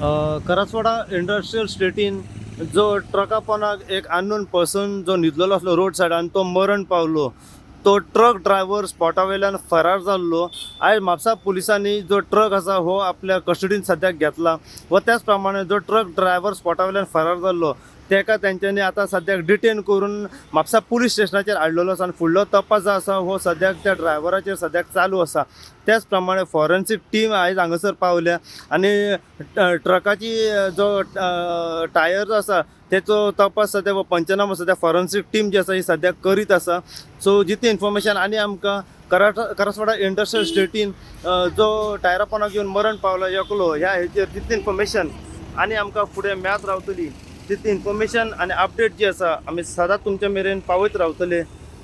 Karaswada industrial स्टेटीन जो ट्रकापोनाक एक unknown person जो न्हिदलेलो असलो रोड सायडान तो मरण पावलो. तो ट्रक ड्रायव्हर स्पॉटावयल्यान फरार जाल्लो. आयज म्हापसा पुलिसांनी जो ट्रक आसा हो आपल्या कस्टडीन सद्याक घेतला व त्याच प्रमाणे जो ट्रक ड्रायव्हर स्पॉटावयल्यान फरार जाल्लो तेका तेंच्यांनी आतां सद्याक डिटेन करून म्हापसा पुलीस स्टेशनाचेर हाडलेलो आसा आनी फुडलो तपास जो आसा हो सद्याक त्या ड्रायव्हराचेर सद्याक चालू आसा. त्याच प्रमाणे फॉरेन्सीक टीम आयज हांगासर पावल्या आनी ट्रकाची जो टायर जो आसा तेचो तपास सद्या पंचनामा सद्या फॉरेन्सीक टीम जी आसा ही सद्याक करीत आसा. सो जितली इन्फॉर्मेशन आनी आमकां करसवाडा इंडस्ट्रियल स्टेटीन जो टायरा पोंदाक घेवन मरण पावलो एकलो ह्या हेचेर जितली इन्फॉर्मेशन आनी आमकां फुडें मेळत रावतली तितली इन्फॉर्मेशन आनी अपडेट जी आसा आमी सदांच तुमच्या मेरेन पावयत रावतले.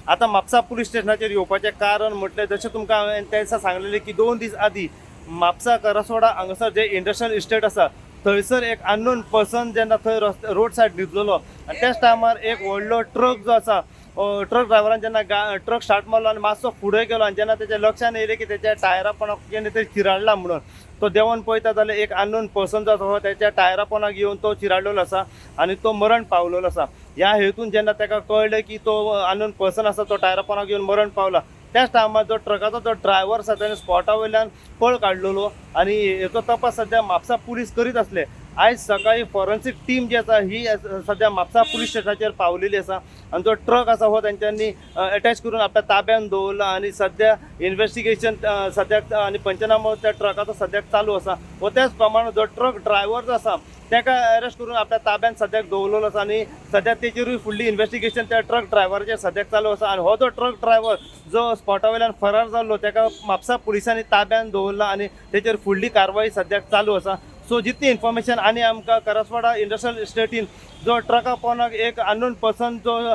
आता म्हापसा पुलीस स्टेशनाचेर येवपाचें कारण म्हटलें जशें तुमकां हांवें त्या दिसा सांगलेलें की 2 दीस आदीं म्हापसा करसवाडा हांगासर जे इंडस्ट्रियल इस्टेट आसा थंयसर एक अननोन पर्सन जेन्ना थंय रोड सायड न्हिदलेलो आनी त्याच टायमार एक व्हडलो ट्रक जो आसा ट्रक ड्रायव्हरान जेन्ना ट्रक स्टार्ट मारलो आनी मातसो फुडें गेलो आनी जेन्ना तेच्या लक्षान येयलें की तेच्या टायरा पोंदाक कितें तरी चिराडला म्हणून तो देंवन पळयता जाल्यार एक अननोन पर्सन जो आसा हो तेच्या टायरा पोंदाक येवन तो चिराडलेलो आसा आनी तो मरण पावलेलो आसा. ह्या हेतून जेन्ना ताका कळलें की तो अननोन पर्सन आसा तो टायरा पोंदाक येवन मरण पावला त्याच टायमार जो ट्रकाचो जो ड्रायव्हर आसा ताणें स्पॉटा वयल्यान पळ काडलेलो आनी हेचो तपास सद्या म्हापसा पुलीस करीत आसले. आयज सकाळी फॉरेन्सीक टीम जी आसा ही सद्या म्हापसा पुलीस स्टेशनाचेर पावलेली आसा आनी जो ट्रक आसा हो तेंच्यांनी अटॅच करून आपल्या ताब्यान दवरला आनी सद्या इन्व्हेस्टिगेशन सद्याक आनी पंचनामो त्या ट्रकाचो सद्याक चालू आसा. व त्याच प्रमाणे जो ट्रक ड्रायव्हर जो आसा ताका अरेस्ट करून आपल्या ताब्यान सद्याक दवरलेलो आसा आनी सद्या तेचेरूय फुडली इन्व्हेस्टिगेशन त्या ट्रक ड्रायव्हराचेर सद्याक चालू आसा. आनी हो जो ट्रक ड्रायव्हर जो स्पॉटा वयल्यान फरार जाल्लो ताका म्हापसा पुलिसांनी ताब्यान दवरला आनी तेचेर फुडली कारवाई सद्याक चालू आसा. सो जितली इन्फॉर्मेशन आनी आमकां करसवाडा इंडस्ट्रियल इस्टेटीन जो ट्रका पोंदाक एक अननोन पर्सन जो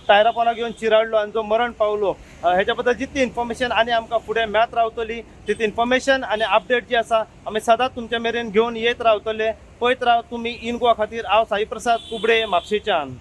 टायरा पोंदाक येवन चिराडलो आनी जो मरण पावलो हेच्या बद्दल जितली इन्फॉर्मेशन आनी आमकां फुडें मेळत रावतली तितली इन्फॉर्मेशन आनी अपडेट जी आसा आमी सदांच तुमच्या मेरेन घेवन येत रावतले. पळयत राव तुमी इन गोवा खातीर हांव साई प्रसाद कुबडे म्हापशेच्यान.